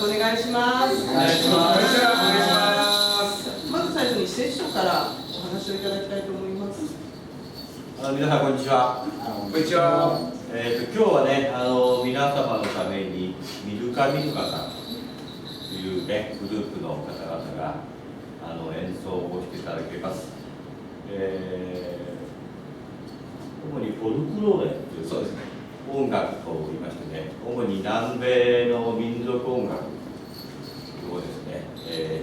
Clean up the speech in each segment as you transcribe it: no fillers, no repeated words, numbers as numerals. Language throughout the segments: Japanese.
くお願いします。お願いします。まず最初に施設長からお話をいただきたいと思います。皆さんこんにちは。こんにちは。今日はね、皆様のためにミルカさんというねグループの方々が演奏をしていただけます。主にフォルクローレというそうですね。音楽と言いましてね、主に南米の民族音楽をですね、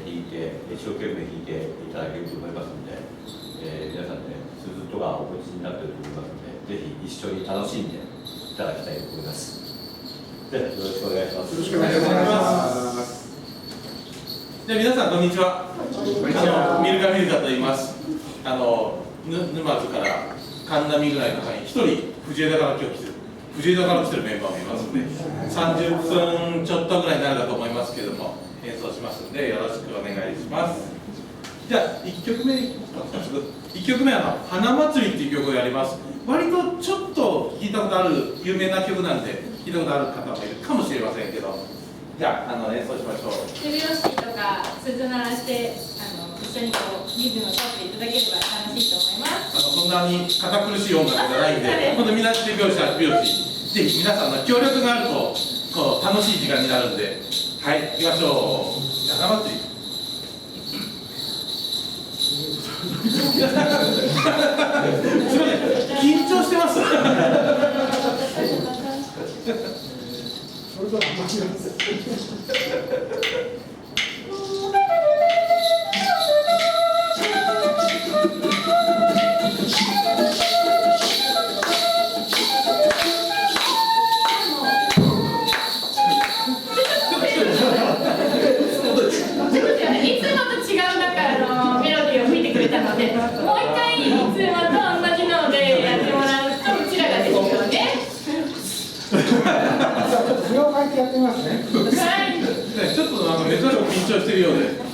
弾いて一生懸命弾いていただけると思いますので、皆さんね、スズとかお持ちになっていると思いますので、ぜひ一緒に楽しんでいただきたいと思います。ではよろしくお願いします。よろしくお願いします。じゃあ皆さんこんにちは。ミルカと言います。沼津から神波ぐらいの範囲、一人藤枝から今日来てる。藤枝から来てるメンバーもいますので、30分ちょっとぐらいになるかと思いますけれども、演奏しますのでよろしくお願いします。じゃあ1曲目いきますか。1曲目は花祭りっていう曲をやります。割とちょっと聞いたことある有名な曲なんで聞いたことある方もいるかもしれませんけど、じゃあ演奏しましょう。手拍子とか鈴鳴らして一緒にこうリズムを取っていただければ楽しいと思います。そんなに堅苦しい音楽じゃないんで、本当みんな手拍子ぜひ皆さんの協力があるとこう楽しい時間になるんで、はい、行きましょう。じゃあ花祭り。すみません、緊張してます。いつもと違うメロディーを吹いてくれたので、もう一回いつもと同じのでやってもらうとうちらがですよね。それを変えてやってみますね。はい。ちょっと珍しく緊張してるようで。「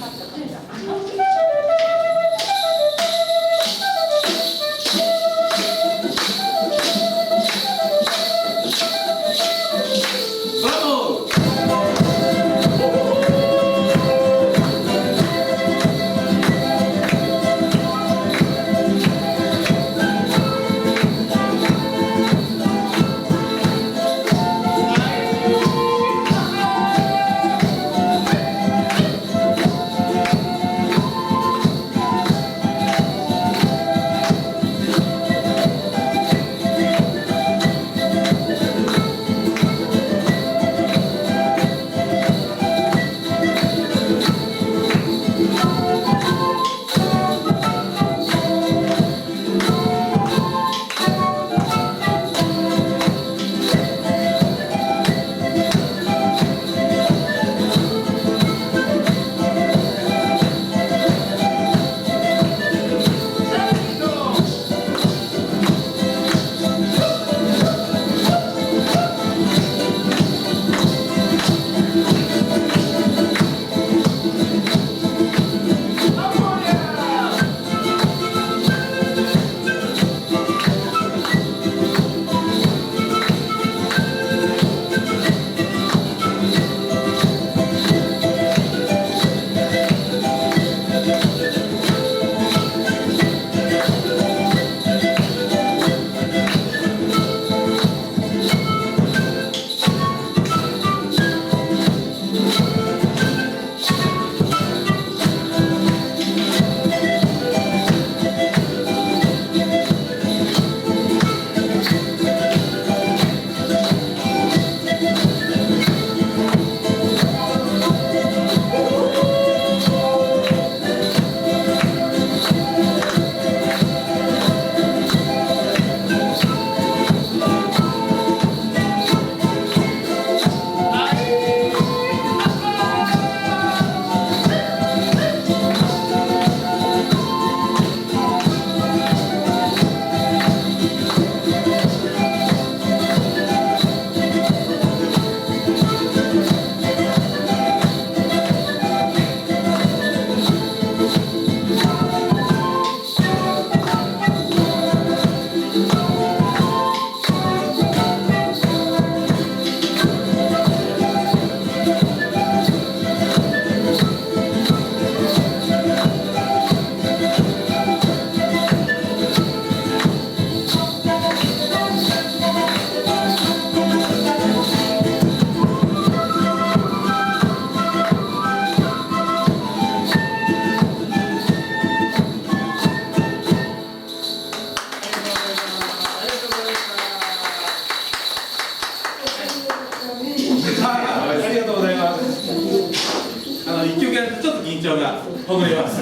ほぐれます。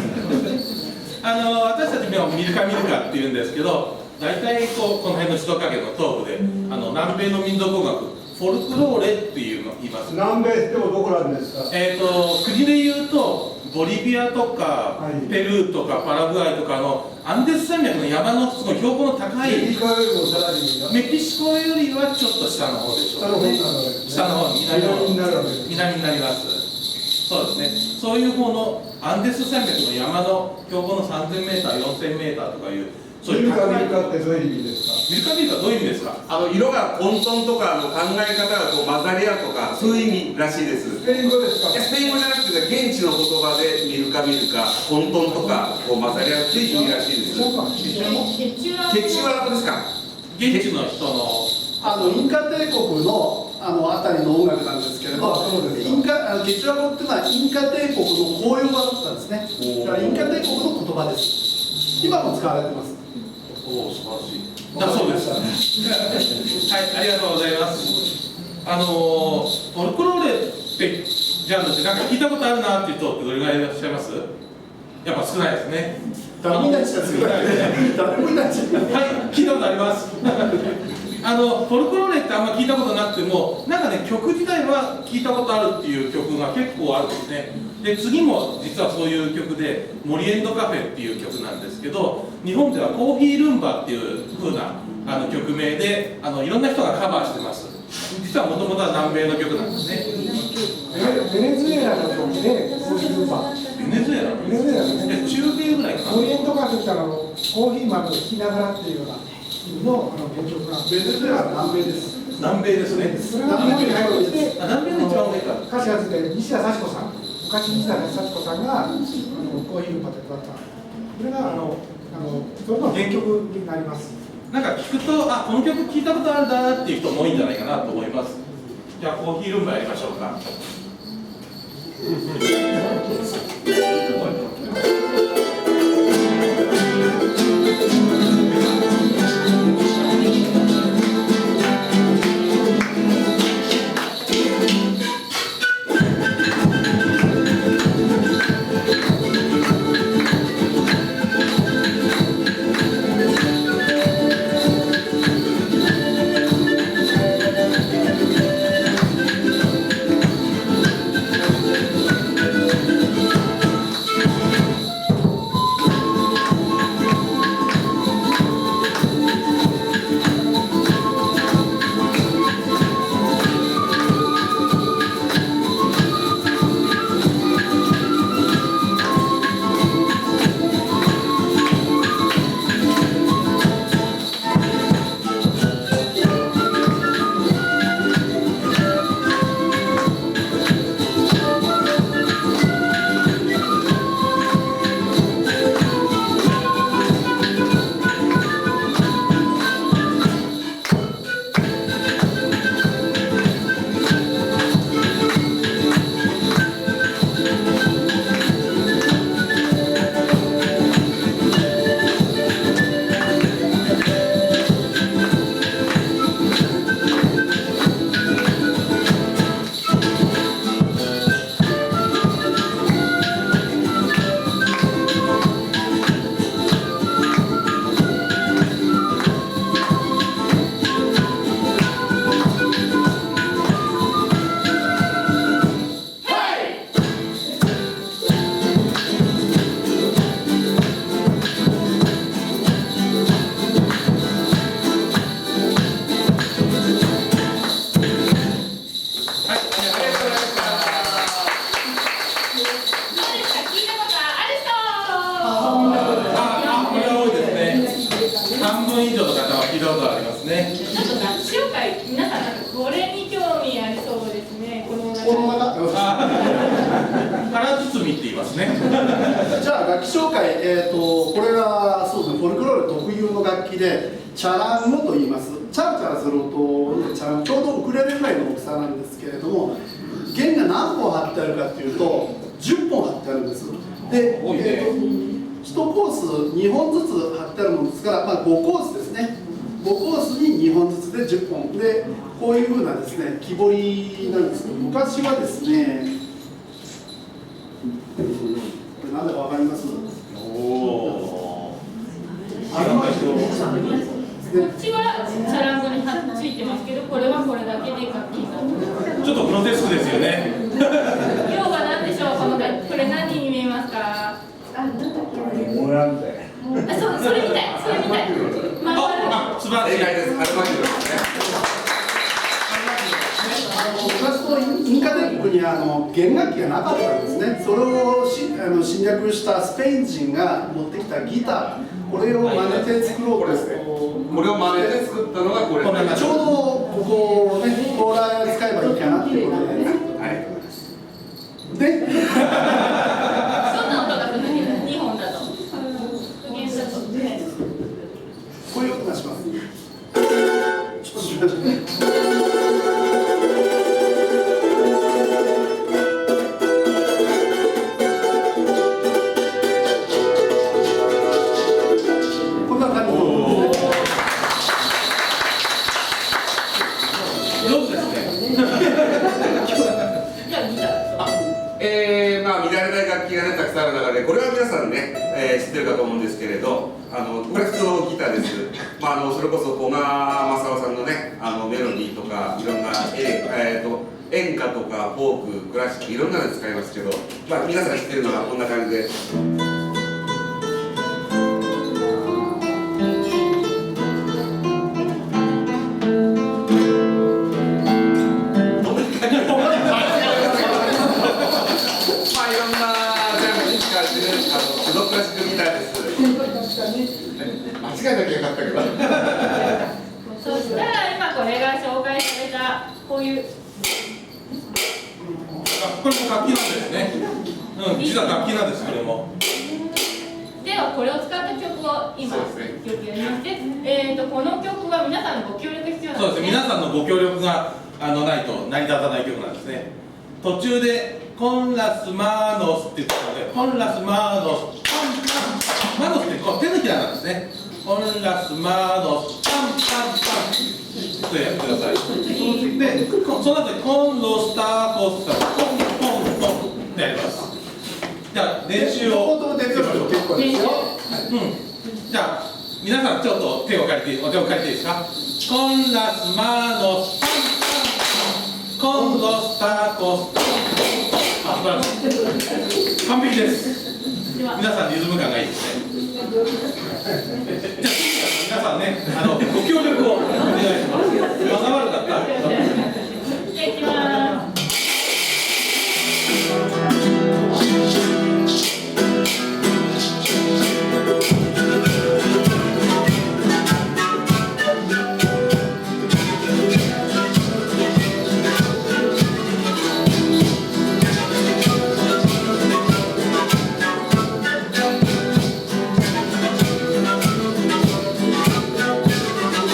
私たちもミルカっていうんですけど、大体この辺の人影の東部で南米の民族音楽フォルクローレっていうのを言います。南米ってどこなんですか？国で言うとボリビアとか、はい、ペルーとかパラグアイとかアンデス山脈の山のすごい標高の高いメキシコよりもさらにメキシコよりはちょっと下の方でしょう。下の方になるわけですね。下の方、南になるわけです。南になります。そうですね。そういう方のアンデス山脈の山の標高の3000メーター、4000メーターとかいうそういう高い。ミルカってどういう意味ですか？ミルカどういう意味ですか？色が混沌とか考え方がこう混ざり合うとかそういう意味らしいです。スペイン語ですか？スペイン語じゃなくて現地の言葉でミルカ混沌とかこう混ざり合うっていう意味らしいです。ケチュア語ですか？現地の人のインカ帝国のあたりの音楽なんですけれど、ケチュア語っていうのはインカ帝国の公用語だったんですね。だからインカ帝国の言葉です。今も使われてます。おお、素晴らしい。だそうです。はい、ありがとうございます。フォルクローレってジャンルってなんか聞いたことあるなっていう人ってどれぐらいいらっしゃいます？やっぱ少ないですね。誰もいないしか少ない。誰もいないし。はい、聞いたことあります。フォルクローレってあんま聞いたことなくても、なんかね、曲自体は聞いたことあるっていう曲が結構あるんですね。で、次も実はそういう曲で、モリエンドカフェっていう曲なんですけど、日本ではコーヒールンバっていう風な曲名で、いろんな人がカバーしてます。実はもともとは南米の曲なんですね。ベネズエラの曲でコーヒールンバ。ベネズエラ？ベネズエラですね。中米ぐらいかな。オリエントカフェってコーヒー豆を弾きながらっていうような意味の原曲なんです。ベネズエラは南米です。南米ですね。それが日本に入ってきて、南米の一番上か。歌詞がついて西田幸子さん、昔西田幸子さんがコーヒールンバって歌った。これがそれの原曲になります。なんか聞くと、この曲聞いたことあるなっていう人も多いんじゃないかなと思います。じゃあコーヒールンバやりましょうか。腹包みって言いますね。じゃあ楽器紹介、これはそうですね、フォルクローレ特有の楽器でチャランゴと言います。チャラチャラする音でチャラン、ちょうどウクレレぐらいの大きさなんですけれども、弦が何本張ってあるかというと10本張ってあるんです。で、1コース2本ずつ張ってあるものですから、5コースですね。5コースに2本ずつで10本で、こういうふうなですね木彫りなんですけど、昔はですね、これなんだかわかります？おお。あのこっちはチャランコについてますけど、これはこれだけで楽器になってます。ちょっとグロテスクですよね。要は何でしょう、このこれ何に見えますか？もうなんだよ。それみたい、それみたい。素晴らしい。正解です。アルマキロですね。昔のインカ帝国に弦楽器がなかったんですね。それを侵略したスペイン人が持ってきたギター、これを真似て作ろうとですね。これを真似て作ったのがこれ。ちょうどここをね、コーラー使えばいいかなっていうことで。ありがとうございます。で、どんな音がするんですか？日本だと。復元だと。こういう音がします。ちょっとしましょうね。こんな感じの音ですね。上手ですね。じゃあギター。まあ見られない楽器がねたくさんある中で、これは皆さんね、知ってるかと思うんですけれど、これ普通のギターです。それこそ古賀正夫さんのねメロディーとかいろんな演歌とかフォーク、クラシックいろんなので使いますけど、皆さん知ってるのはこんな感じで。いろんなジャンルに使われているプロクラシックギターです。間違えなきゃよかったけど。そしたら今これが紹介されたこういうこれも楽器なんですね。実は楽器なんですけども。ではこれを使った曲を今曲やりまして、この曲は皆さんのご協力必要なんですね。そうです。皆さんのご協力がないと成り立たない曲なんですね。途中でコンラスマーノスって言ってたので、コンラスマーノスマノスってこう手のひらなんですね。コンラスマーノスパンパンパンとやってください。で、その後にコンロスターコスターコンコンコンってやります。じゃあ練習を。口頭でやってみましょう。結構ですよ。じゃあ皆さんちょっとお手を借りていいですか。コンラスマーノスパンパンパンコンロスターコスター。素晴らしい。完璧です。皆さんリズム感がいいですね。じゃあ皆さんね、ご協力をお願いします。間が悪かった。じゃあいきます。こ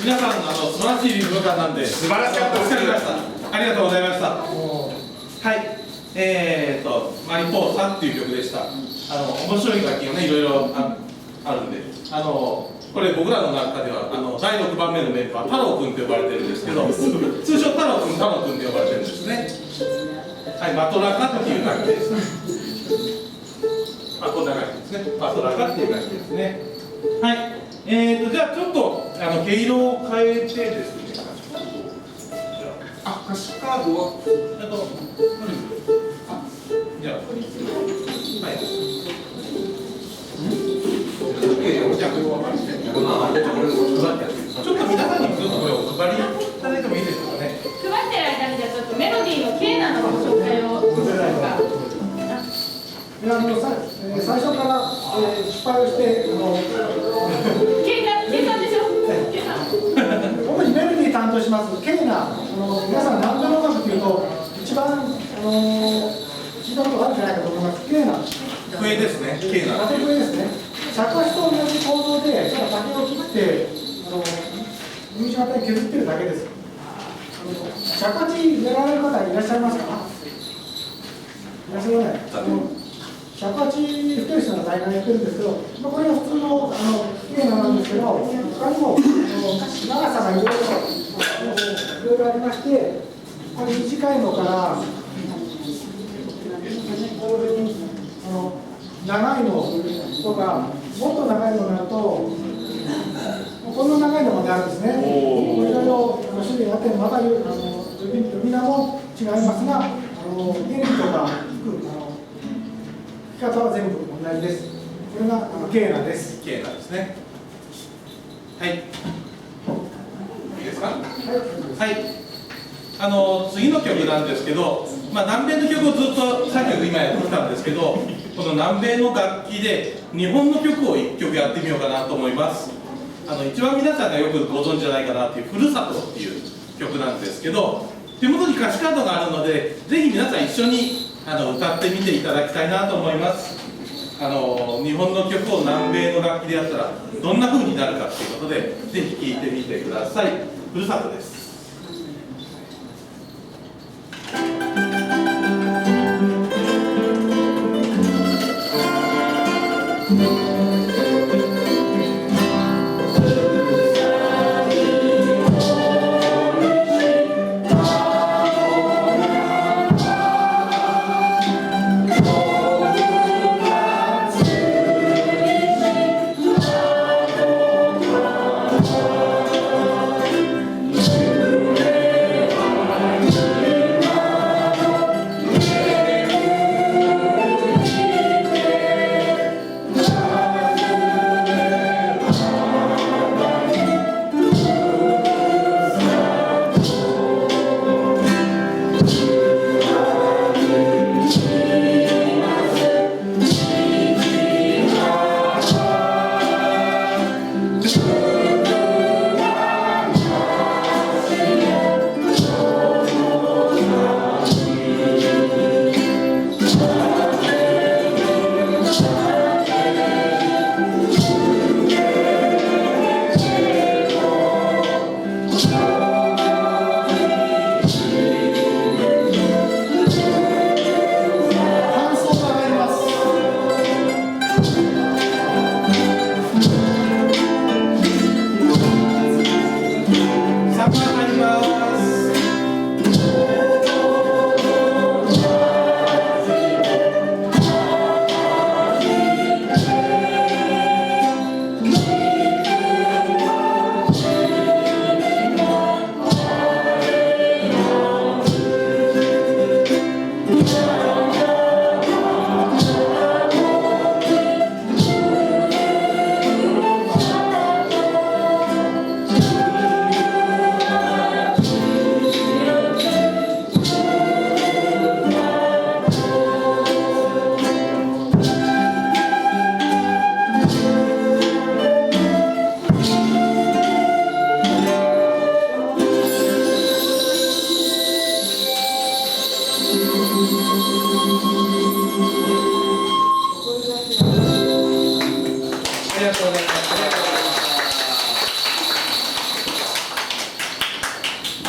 皆さん素晴らしいリズム感なんで素晴らしかったです。助かりました。ありがとうございました。はい。マリポーサっていう曲でした。面白い楽器がねいろいろあるんで、これ僕らの中では第6番目のメンバー太郎くんと呼ばれてるんですけど、通称太郎くんと呼ばれてるんですね。はい、マトラカっていう楽器です。こんな感じですね。マトラカっていう楽器ですね。はい。じゃあちょっと毛色を変えてですね。歌詞カードはじゃあ、はい。ちょっと皆さんにちょっとこれお配りいただいてもいいでしょうかね。配ってる間にじゃあちょっとメロディーのケーナのご紹介をしましょうか。最初から、失敗をして計算でしょ。計算。主にメロディー担当しますケーナ、皆さん南米の音楽というと一番聞いたことがあるんじゃないかと思います。ケーナ笛ですね。ケーナ。縦笛ですね。尺八と同じ構造でただ竹を切って十字型に削ってるだけです。尺八やられる方いらっしゃいますか？いらっしゃらない。尺八吹ける人が大概やってるんですけど、これが普通のケーナなんですけど、他にも長さがいろいろありまして、これ短いのから長いのとか、もっと長いのになると、こんな長いのまであるんですね。いろいろ種類があって、また呼び名も違いますが、原理とか吹き方は全部同じです。これがケーナです。ケーナですね。はい。いいですか？はい。次の曲なんですけど、南米の曲をずっと3曲今やってきたんですけど、この南米の楽器で日本の曲を1曲やってみようかなと思います。一番皆さんがよくご存知じゃないかなっていう「ふるさと」っていう曲なんですけど、手元に歌詞カードがあるので、ぜひ皆さん一緒に歌ってみていただきたいなと思います。日本の曲を南米の楽器でやったらどんな風になるかということで、ぜひ聴いてみてください。ふるさとです。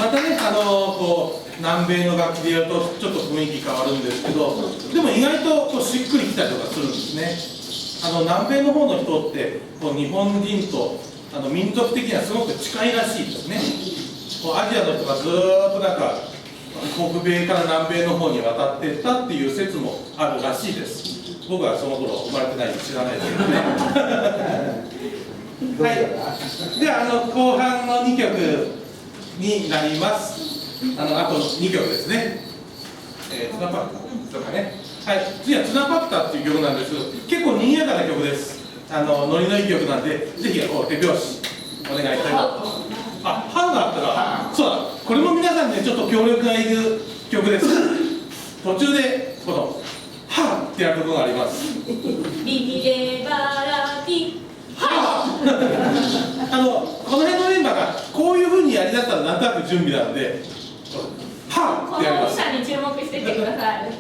またね、こう南米の楽器でやるとちょっと雰囲気変わるんですけど、でも意外とこうしっくりきたりとかするんですね。南米の方の人ってこう日本人と民族的にはすごく近いらしいですね。こうアジアの人がずーっとなんか北米から南米の方に渡っていったっていう説もあるらしいです。僕はその頃生まれてないんで知らないですけどね。はい、では後半の2曲になります。あと2曲ですね。ツナパッタとかね。はい、次はツナパッタっていう曲なんです。結構賑やかな曲です。ノリのいい曲なんで、ぜひ手拍子お願いしたいと。あ、歯があったら、そうだ、これも皆さんね、ちょっと協力がいる曲です。途中でこの歯ってやるところがあります。ビビレバラティはこの辺のメンバーがこういうふうにやりだしたらなんとなく準備なんで、はこってやります。の下に注目しててください。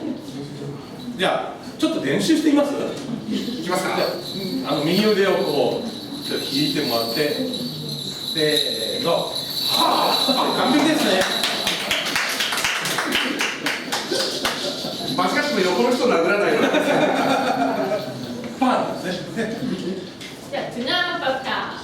じゃあちょっと練習してみます。いきますか。右腕をこうちょっと引いてもらって、せーの、はあ、完璧ですね。間違っても横の人殴らないように。パンですね。じゃあツナパッタ「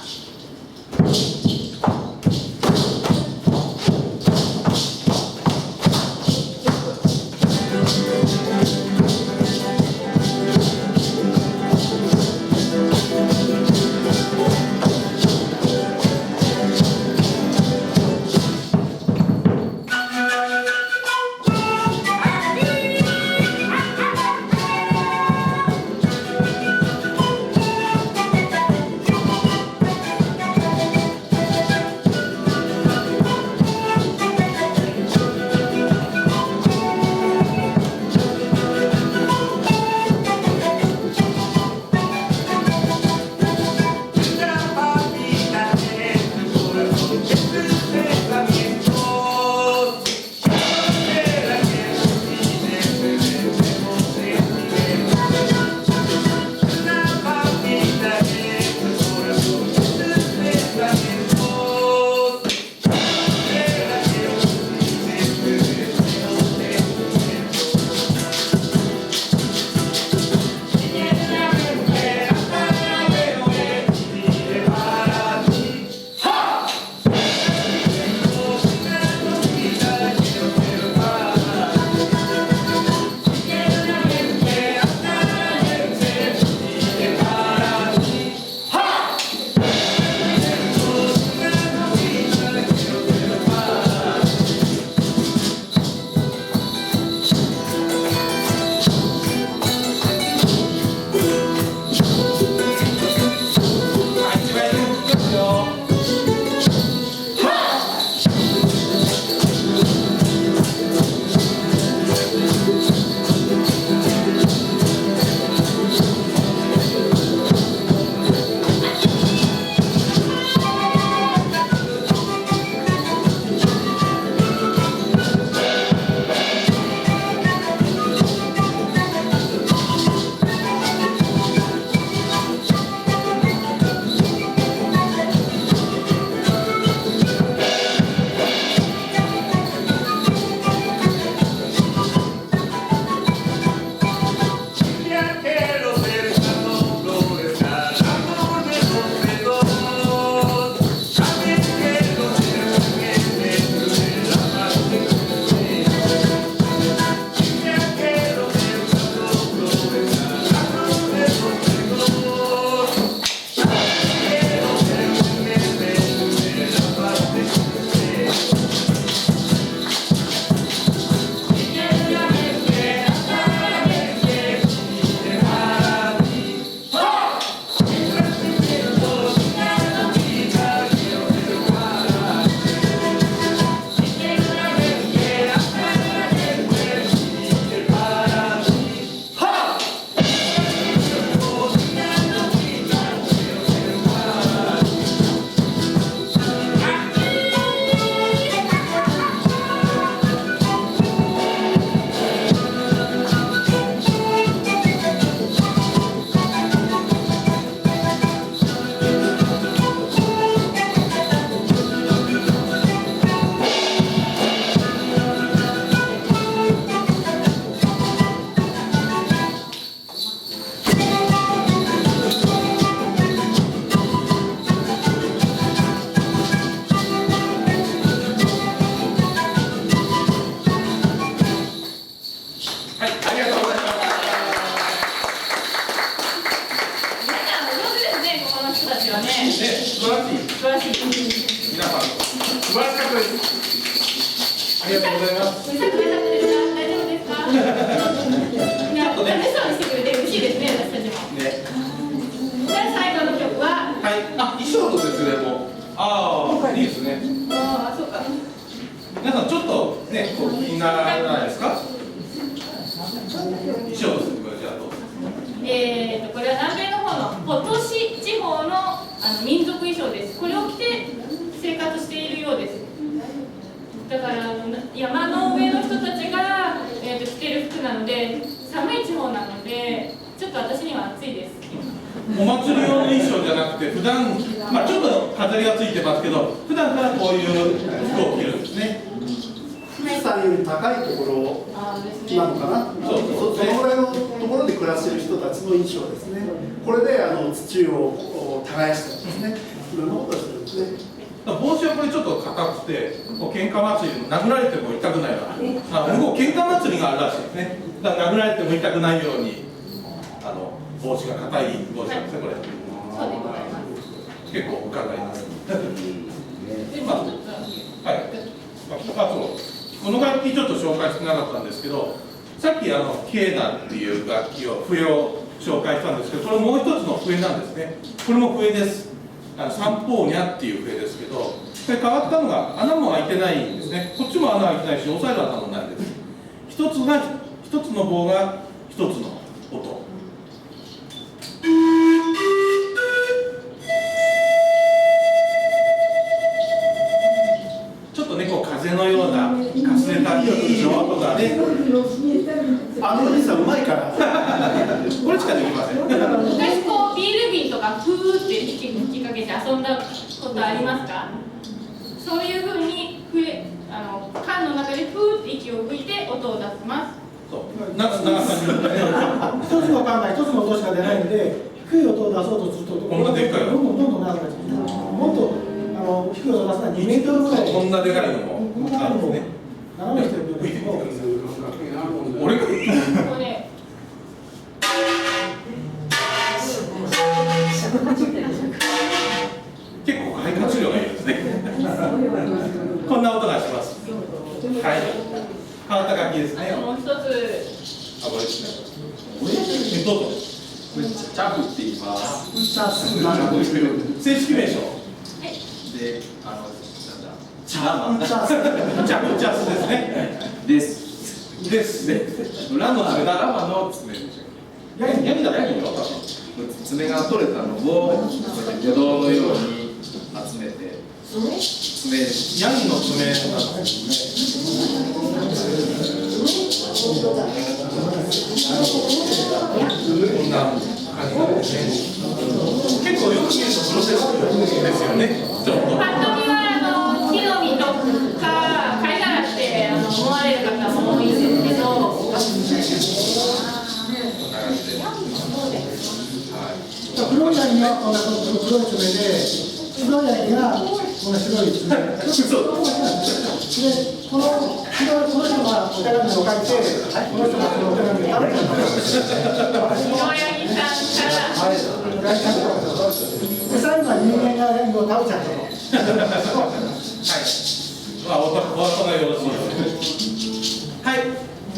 りがとうございます。うるさくなかったですか？大丈夫ですか？みんな楽しそうにしてくれて嬉しいですね、私たちも。ね。じゃあ最後の曲は、はい。あ、衣装の説明も。ああ、いいですね。ああ、そうか。皆さんちょっとね、こう気にならないですか？衣装の説明じゃあどうぞ。これは南米の方のポトシ地方の民族衣装です。これを着て生活しているようです。だから山の上の人たちが、着てる服なので寒い地方なのでちょっと私には暑いです。お祭り用の衣装じゃなくて普段、まあちょっと飾りがついてますけど、普段からこういう服を着るんですね。富士山より高いところなのかな、そうそのぐらいのところで暮らしている人たちの衣装ですね。これで土を耕したりですね、いろんなことをしてるんですね。帽子はこれちょっと硬くて、こう喧嘩祭りでも殴られても痛くないな。向こう喧嘩祭りがあるらしいですね。だから殴られても痛くないように帽子が硬い帽子なんですね、これ。そうでございます。結構伺います。でまあはい。この楽器ちょっと紹介してなかったんですけど、さっきケーナっていう楽器を笛を紹介したんですけど、これもう一つの笛なんですね。これも笛です。三方ニャっていう笛ですけど、これ変わったのが穴も開いてないんですね。こっちも穴開いてないし、押さえる穴もないんです。一つの棒が一つの音。ちょっとね、こう風のようなかすれた音がね、おじさんうまいからこれしかできません。昔こうビール瓶とかふーって息吹きかけて遊んだことありますか？そういうふうに缶の中でふーって息を吹いて音を出します。そう長さによってね、一つの缶が一つの音しか出ないんで、低い音を出そうとすると、こんなでっかいのどんどん長くなっちゃう。もっと低い音を出すのは2メートルぐらい。こんなでかいのもこんなのもね。斜めしてるんですけど、俺がこれ結構肺活量がいいですね。こんな音がします。はい。変わった楽器ですね。もう一つ。あ、これですね。どうぞ。これチャフって言います。正式名称。で、なんだ、チャジャブジャスですね。です。です。ラの爪だ。ラマの爪でしょ。ヤギだ。ヤギよ。爪が取れたのを魚道のように集めて、爪です。ヤギの爪なんですこんな感じなんですね。結構よく見るとプロセスですよね。ちょっと。パッと見は木の実とか貝殻って思われる方も多いんですけど、黒いヤギがこの黒い爪で、白いヤギがこの白い爪。で、この人がお手紙を書いて、この人がそのお手紙を食べてるんです。白ヤギさんから。で、最後は人間がヤギを食べちゃったと。はい。まあ、お後がよろしいですね。はい。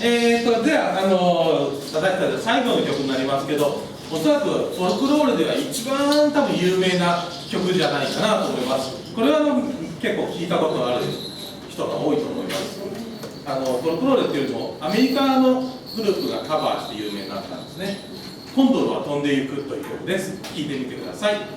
では、私たち最後の曲になりますけど、おそらくフォルクロールでは一番多分有名な曲じゃないかなと思います。これは結構聞いたことのある人が多いと思います。フォルクロールっていうよりもアメリカのグループがカバーして有名になったんですね。コンドルは飛んでいくという曲です。聴いてみてください。「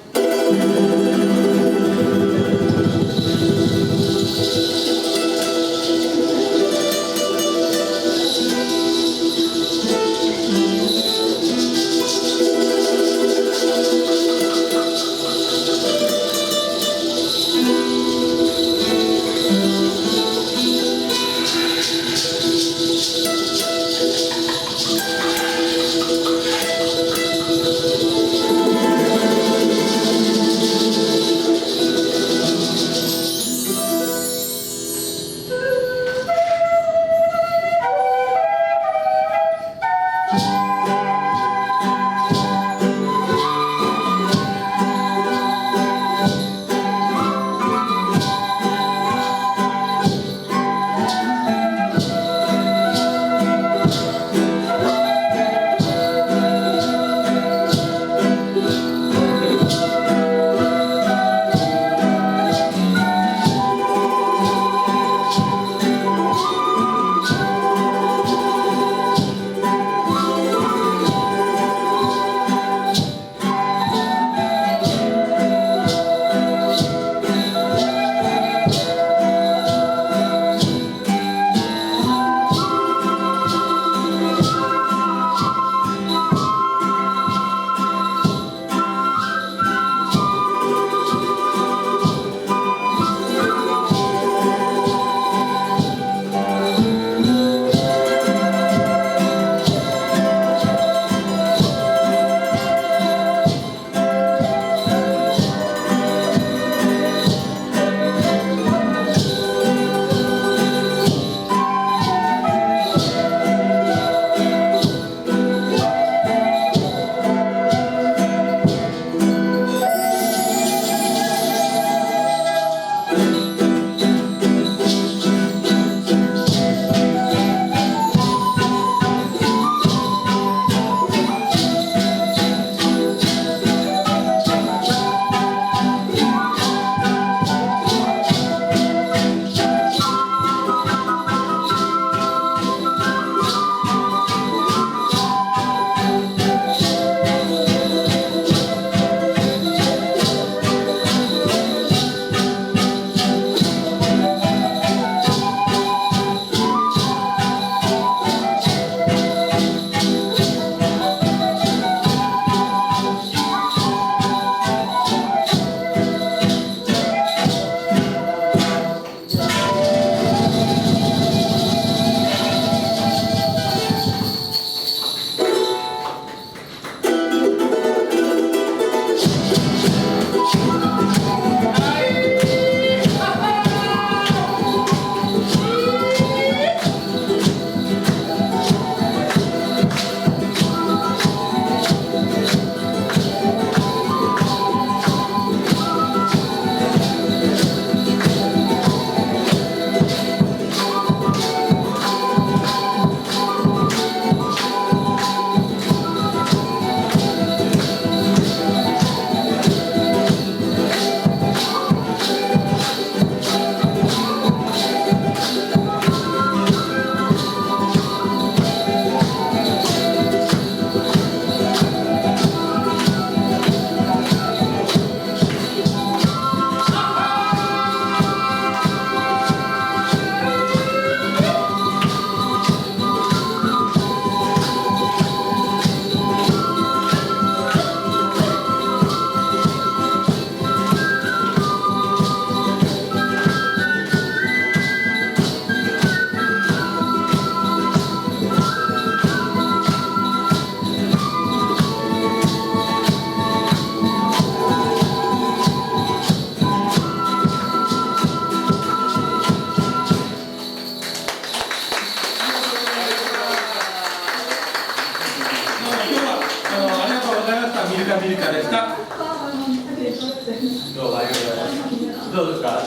どうもありがとうございます。どうですか、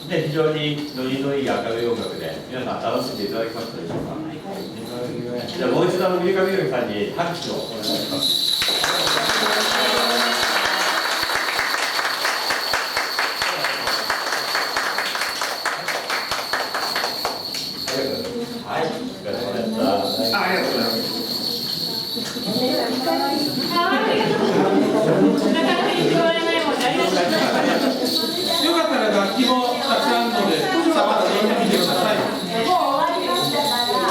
非常にノリのいい明るい音楽で、皆さん楽しんでいただけましたでしょうか。じゃあもう一度ミルカミルクさんに拍手をお願いします。はい、お疲れ様でした。ありがとうございます。なかなか言ってもらえないもんでありがとうございます。よかったら楽器もたくさんあるので、触ってみてください。もう終わりましたから。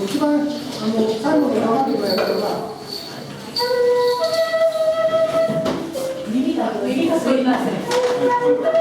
一番最後の長くやったのが耳がすいません。